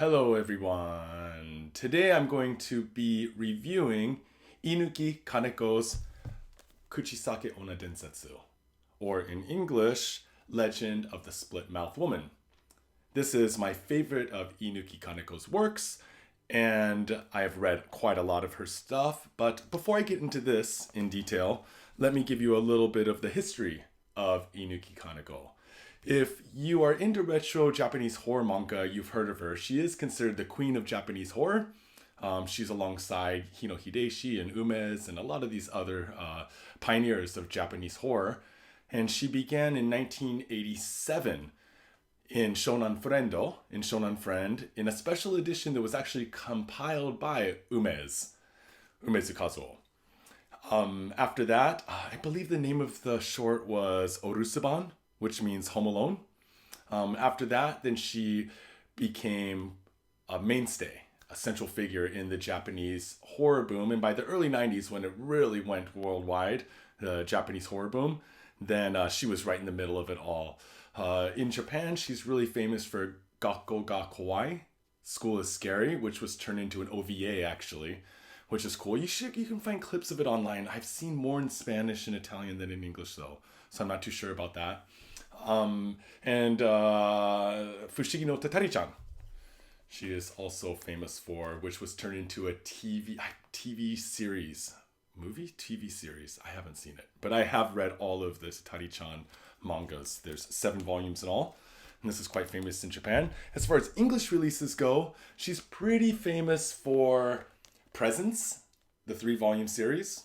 Hello everyone. Today I'm going to be reviewing Inuki Kaneko's Kuchisake Onna Densetsu, or in English, Legend of the Split Mouth Woman. This is my favorite of Inuki Kaneko's works, and I have read quite a lot of her stuff, but before I get into this in detail, let me give you a little bit of the history of Inuki Kaneko. If you are into retro Japanese horror manga, you've heard of her. She is considered the queen of Japanese horror. She's alongside Hino Hideshi and Umez and a lot of these other pioneers of Japanese horror. And she began in 1987 in Shonan Friend, in a special edition that was actually compiled by Umezu Kazuo. After that, I believe the name of the short was Orusuban, which means Home Alone. After that, then she became a mainstay, a central figure in the Japanese horror boom. And by the early 90s, when it really went worldwide, the Japanese horror boom, then she was right in the middle of it all. In Japan, she's really famous for Gakko ga Kawaii, School is Scary, which was turned into an OVA actually, which is cool. You can find clips of it online. I've seen more in Spanish and Italian than in English though, so I'm not too sure about that. Fushigi no Tatari-chan, she is also famous for, which was turned into a TV series. TV series. I haven't seen it, but I have read all of the Tatari-chan mangas. There's 7 volumes in all, and this is quite famous in Japan. As far as English releases go, she's pretty famous for Presence, the 3-volume series,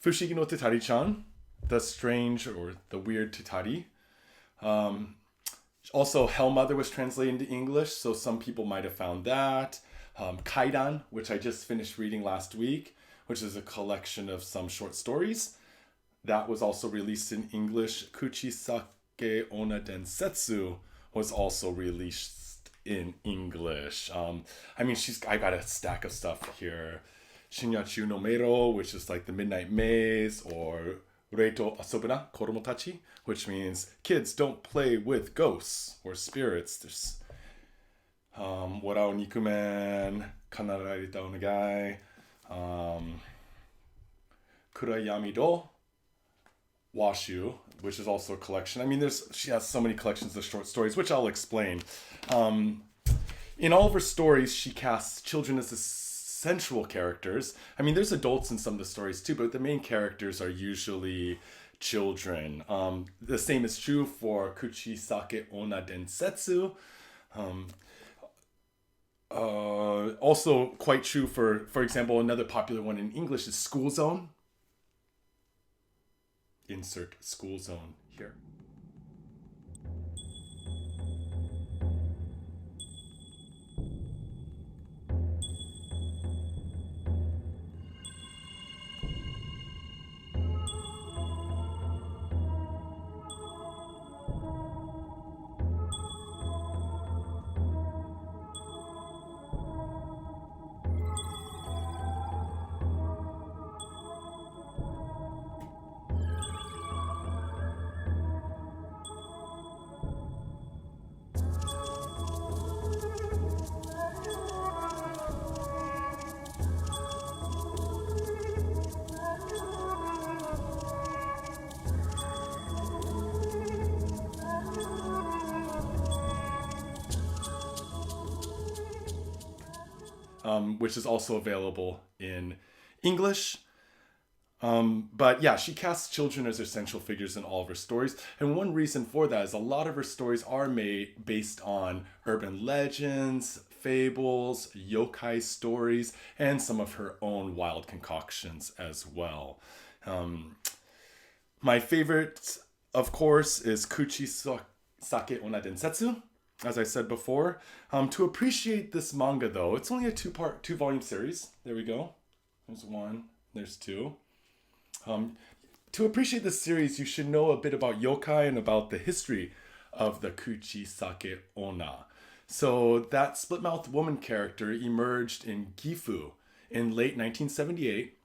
Fushigi no Tatari-chan, the strange or the weird Tatari. Also, Hellmother was translated into English, so some people might have found that. Kaidan, which I just finished reading last week, which is a collection of some short stories. That was also released in English. Kuchisake Onna Densetsu was also released in English. I got a stack of stuff here. Shinyachu no Meiro, which is like the Midnight Maze, or Reito Asobuna Koromotachi, which means kids don't play with ghosts or spirits. There's Warao Nikumen, Kanararita Onegai, Kurayami do Washu, which is also a collection. She has so many collections of short stories, which I'll explain. In all of her stories, she casts children as the central characters. There's adults in some of the stories too, but the main characters are usually children. The same is true for Kuchisake Onna Densetsu. Also quite true for example, another popular one in English is School Zone. Insert School Zone here. Which is also available in English. But yeah, she casts children as her central figures in all of her stories. And one reason for that is a lot of her stories are made based on urban legends, fables, yokai stories, and some of her own wild concoctions as well. My favorite, of course, is Kuchisake Onna Densetsu, as I said before. To appreciate this manga though, it's only a 2-volume series. There we go. There's 1, there's 2. To appreciate this series, you should know a bit about yokai and about the history of the Kuchisake Onna. So that split-mouthed woman character emerged in Gifu in late 1978.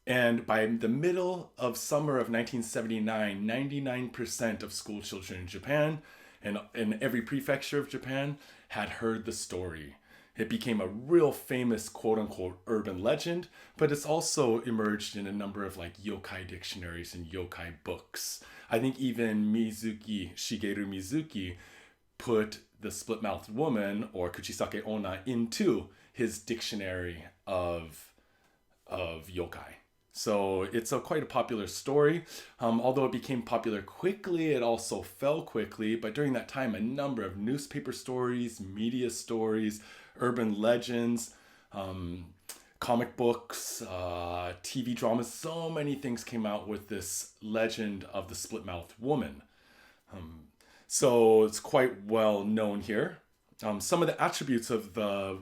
And by the middle of summer of 1979, 99% of school children in Japan and in every prefecture of Japan had heard the story. It became a real famous quote-unquote urban legend, but it's also emerged in a number of like yokai dictionaries and yokai books. I think even Shigeru Mizuki put the split-mouthed woman, or Kuchisake Onna, into his dictionary of yokai. So it's quite a popular story. Although it became popular quickly, it also fell quickly. But during that time, a number of newspaper stories, media stories, urban legends, comic books, TV dramas, so many things came out with this legend of the split-mouthed woman. So it's quite well known here. Some of the attributes of the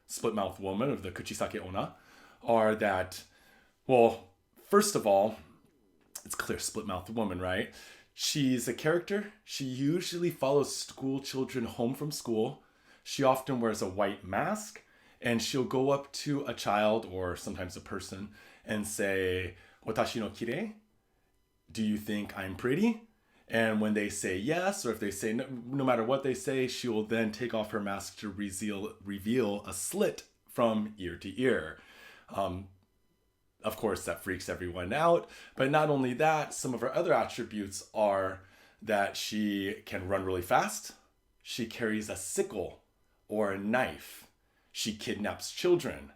split-mouthed woman, of the Kuchisake Onna, are that, well, first of all, it's clear, split-mouthed woman, right? She's a character. She usually follows school children home from school. She often wears a white mask, and she'll go up to a child, or sometimes a person, and say, "Watashi no kirei? Do you think I'm pretty?" And when they say yes, or if they say no matter what they say, she will then take off her mask to reveal a slit from ear to ear. Of course, that freaks everyone out. But not only that, some of her other attributes are that she can run really fast. She carries a sickle or a knife. She kidnaps children.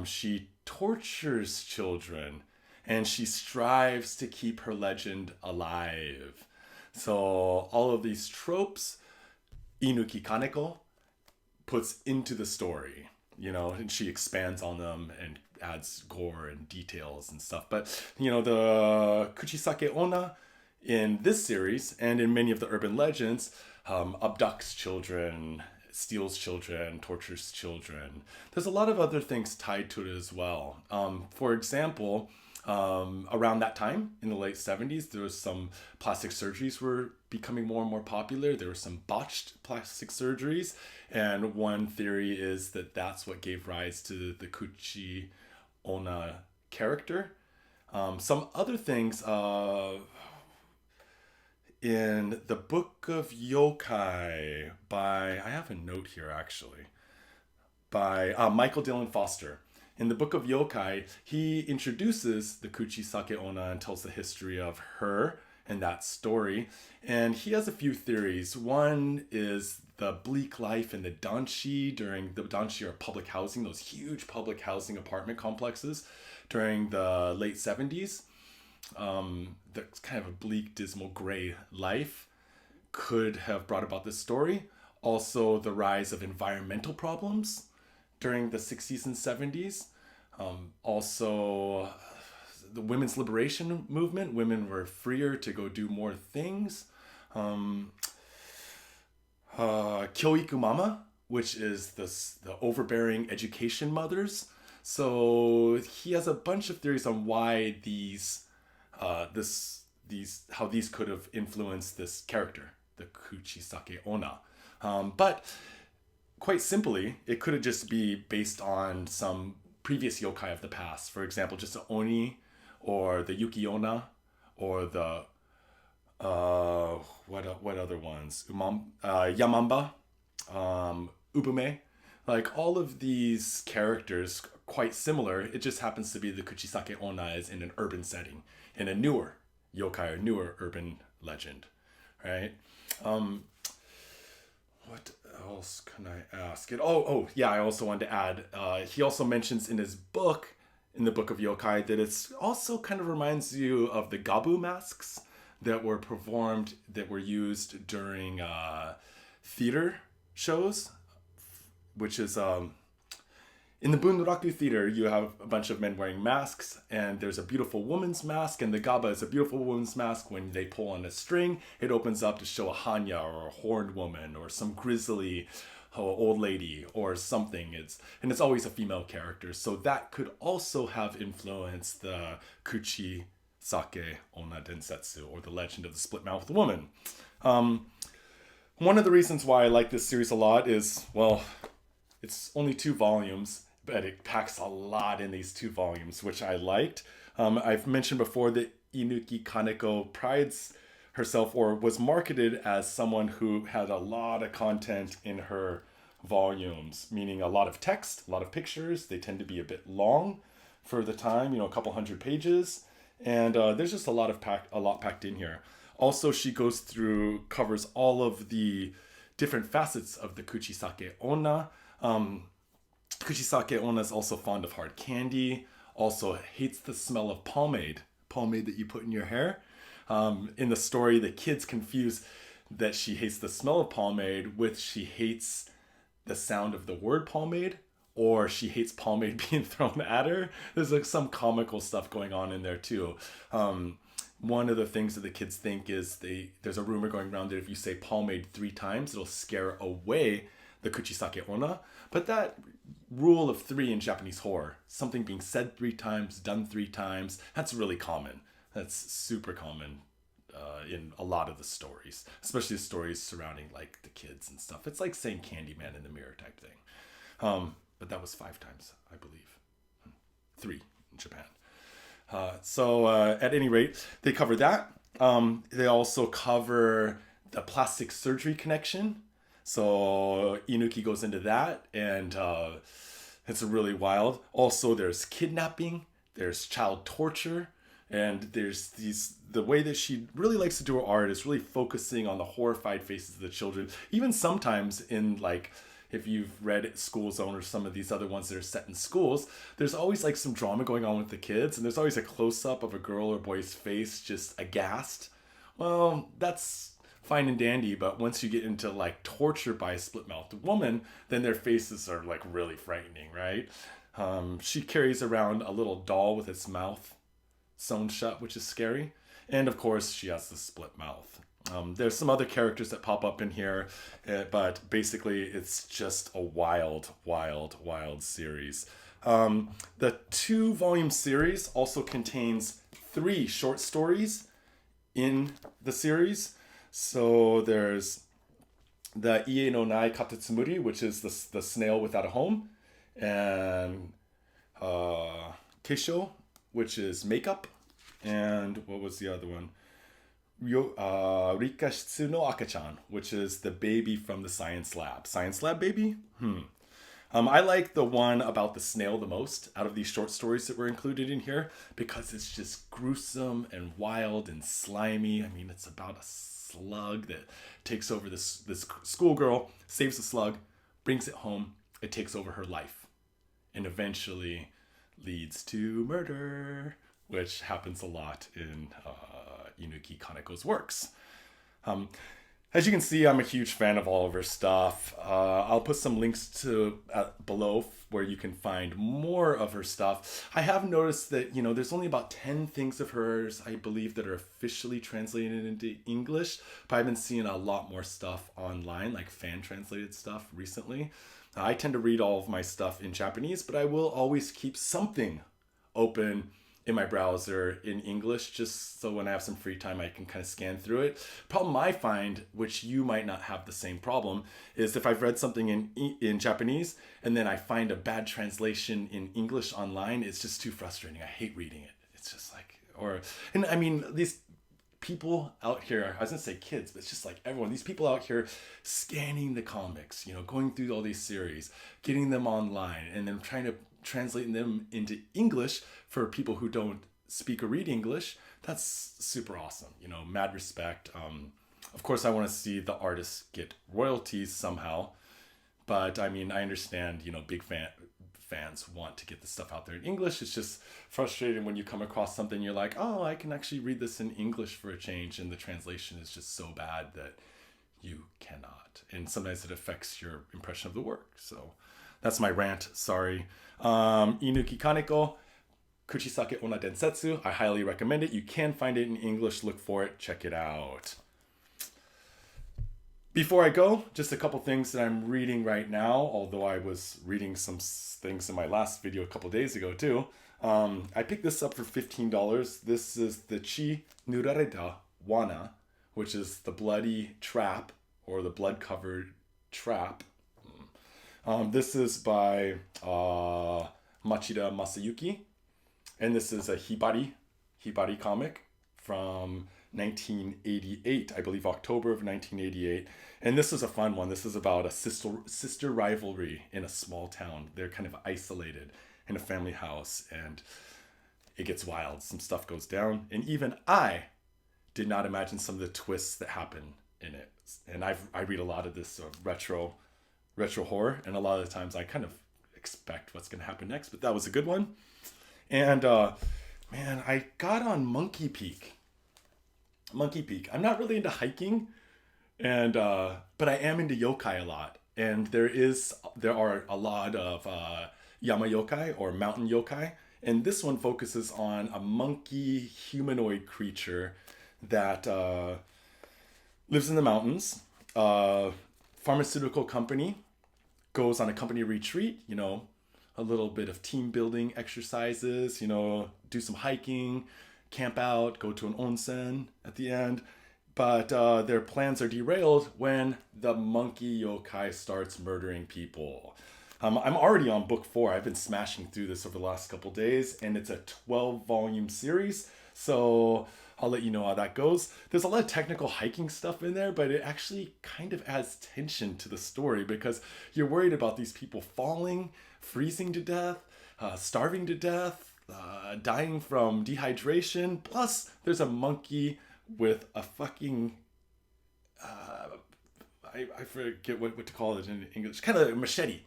She tortures children. And she strives to keep her legend alive. So all of these tropes, Inuki Kaneko puts into the story, and she expands on them and adds gore and details and stuff. But, the Kuchisake Onna in this series and in many of the urban legends abducts children, steals children, tortures children. There's a lot of other things tied to it as well. For example, around that time in the late 70s, there was some plastic surgeries were becoming more and more popular. There were some botched plastic surgeries, and one theory is that that's what gave rise to the Kuchi Onna character. Some other things, in the Book of Yokai I have a note here actually, by Michael Dillon Foster. In the Book of Yokai, he introduces the Kuchisake Onna and tells the history of her and that story. And he has a few theories. One is the bleak life in the danshi the danshi are public housing, those huge public housing apartment complexes during the late 70s. That's kind of a bleak, dismal, gray life could have brought about this story. Also, the rise of environmental problems during the 60s and 70s. Also, the women's liberation movement. Women were freer to go do more things. Kyoiku mama, which is the overbearing education mothers. So he has a bunch of theories on why how these could have influenced this character, the Kuchisake Onna. But quite simply, it could have just be based on some previous yokai of the past. For example, just the Oni, or the Yuki Onna, or the what other ones? Yamamba, Ubume. Like all of these characters, quite similar. It just happens to be the Kuchisake Onna is in an urban setting, in a newer yokai or newer urban legend, right? What else can I ask? I also wanted to add, he also mentions in his book, in the Book of Yokai, that it's also kind of reminds you of the gabu masks that were used during theater shows, which is, in the Bunraku theater, you have a bunch of men wearing masks, and there's a beautiful woman's mask, and the gaba is a beautiful woman's mask. When they pull on a string, it opens up to show a hanya, or a horned woman, or some grisly old lady, or something. It's always a female character, so that could also have influenced the Kuchisake Onna Densetsu, or the legend of the split-mouthed woman. One of the reasons why I like this series a lot is, well, it's only 2 volumes, but it packs a lot in these 2 volumes, which I liked. I've mentioned before that Inuki Kaneko prides herself, or was marketed as someone who had a lot of content in her volumes, meaning a lot of text, a lot of pictures. They tend to be a bit long for the time, a couple hundred pages, and there's just a lot packed in here. Also, she covers all of the different facets of the Kuchisake Onna. Kuchisake Onna is also fond of hard candy, also hates the smell of pomade that you put in your hair. In the story, the kids confuse that she hates the smell of pomade with she hates the sound of the word pomade, or she hates pomade being thrown at her. There's like some comical stuff going on in there too. One of the things that the kids think is there's a rumor going around that if you say pomade 3 times, it'll scare away the Kuchisake Onna. But that rule of 3 in Japanese horror, something being said 3 times, done 3 times, that's really common. That's super common in a lot of the stories, especially the stories surrounding like the kids and stuff. It's like saying Candyman in the mirror type thing. But that was 5 times, I believe. 3 in Japan. So at any rate, they cover that. They also cover the plastic surgery connection. So Inuki goes into that, and it's really wild. Also, there's kidnapping, there's child torture, and there's the way that she really likes to do her art is really focusing on the horrified faces of the children. Even sometimes in like, if you've read School Zone or some of these other ones that are set in schools, there's always like some drama going on with the kids, and there's always a close-up of a girl or boy's face just aghast. Well, that's fine and dandy, but once you get into like torture by a split-mouthed woman, then their faces are like really frightening, right? She carries around a little doll with its mouth sewn shut, which is scary. And of course, she has the split mouth. There's some other characters that pop up in here, but basically it's just a wild, wild, wild series. The 2-volume series also contains 3 short stories in the series. So there's the Ie no Nai Katetsumuri, which is the snail without a home, and Keisho, which is makeup, and what was the other one? Rikashitsu no Akachan, which is the baby from the science lab. Science lab baby? I like the one about the snail the most out of these short stories that were included in here because it's just gruesome and wild and slimy. I mean, it's about a slug that takes over this schoolgirl, saves the slug, brings it home. It takes over her life and eventually leads to murder, which happens a lot in Inuki Kaneko's works. As you can see, I'm a huge fan of all of her stuff. I'll put some links to below where you can find more of her stuff. I have noticed that, there's only about 10 things of hers, I believe, that are officially translated into English, but I've been seeing a lot more stuff online, like fan-translated stuff recently. I tend to read all of my stuff in Japanese, but I will always keep something open in my browser in English, just so when I have some free time, I can kind of scan through it. Problem I find, which you might not have the same problem, is if I've read something in Japanese and then I find a bad translation in English online, it's just too frustrating. I hate reading it. It's just like, and I mean, these people out here, I was gonna say kids, but it's just like everyone, these people out here scanning the comics, going through all these series, getting them online, and then trying to translating them into English for people who don't speak or read English. That's super awesome. Mad respect. Of course, I want to see the artists get royalties somehow, but I mean, I understand, big fans want to get the stuff out there in English. It's just frustrating when you come across something you're like, oh, I can actually read this in English for a change, and the translation is just so bad that you cannot. And sometimes it affects your impression of the work. So that's my rant. Sorry. Inuki Kaneko, Kuchisake Onna Densetsu. I highly recommend it. You can find it in English. Look for it. Check it out. Before I go, just a couple things that I'm reading right now, although I was reading some things in my last video a couple days ago too. I picked this up for $15. This is the Chi Nurareda Wana, which is the bloody trap, or the blood-covered trap. This is by Machida Masayuki, and this is a Hibari comic from 1988, I believe October of 1988. And this is a fun one. This is about a sister rivalry in a small town. They're kind of isolated in a family house, and it gets wild. Some stuff goes down, and even I did not imagine some of the twists that happen in it. And I read a lot of this sort of retro horror, and a lot of the times I kind of expect what's going to happen next, but that was a good one. And man, I got on Monkey Peak. I'm not really into hiking, and but I am into yokai a lot. And there are a lot of yama yokai or mountain yokai, and this one focuses on a monkey humanoid creature that lives in the mountains. Pharmaceutical company goes on a company retreat, a little bit of team building exercises, do some hiking, camp out, go to an onsen at the end. But their plans are derailed when the monkey yokai starts murdering people. I'm already on book 4. I've been smashing through this over the last couple days, and it's a 12-volume series. So I'll let you know how that goes. There's a lot of technical hiking stuff in there, but it actually kind of adds tension to the story because you're worried about these people falling, freezing to death, starving to death, dying from dehydration. Plus, there's a monkey with a fucking I forget what to call it in English. Kind of a machete,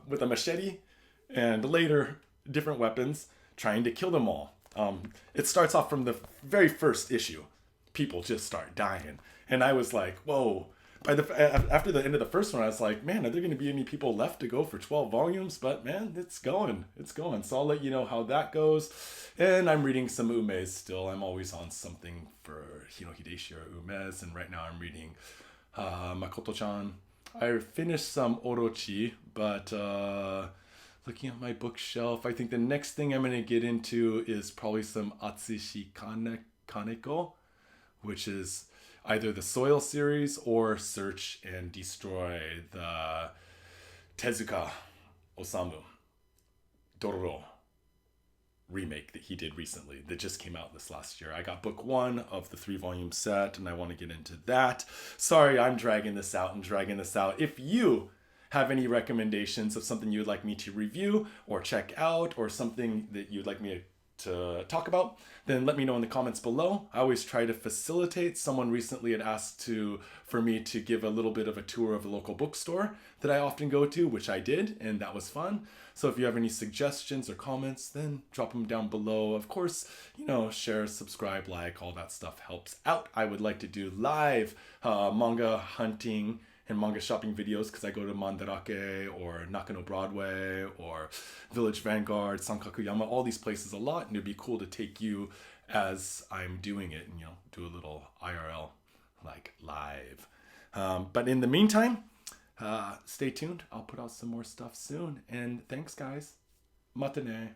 with a machete, and later different weapons trying to kill them all. It starts off from the very first issue. People just start dying, and I was like, whoa. After the end of the first one, I was like, man, are there going to be any people left to go for 12 volumes? But man, it's going. So I'll let you know how that goes. And I'm reading some umes still. I'm always on something for Hideshi or umes. And right now I'm reading Makoto-chan. I finished some Orochi, but looking at my bookshelf, I think the next thing I'm going to get into is probably some Atsushi Kaneko, which is either the Soil series or Search and Destroy, the Tezuka Osamu Dororo remake that he did recently that just came out this last year. I got book 1 of the 3-volume set, and I want to get into that. Sorry, I'm dragging this out. If you have any recommendations of something you'd like me to review or check out, or something that you'd like me to talk about, then let me know in the comments below. I always try to facilitate. Someone recently had asked for me to give a little bit of a tour of a local bookstore that I often go to, which I did, and that was fun. So if you have any suggestions or comments, then drop them down below. Of course, share, subscribe, like, all that stuff helps out. I would like to do live manga hunting and manga shopping videos, because I go to Mandarake or Nakano Broadway or Village Vanguard, Sankakuyama, all these places a lot, and it'd be cool to take you as I'm doing it and do a little IRL like live. But in the meantime, stay tuned. I'll put out some more stuff soon, and thanks guys. Matane.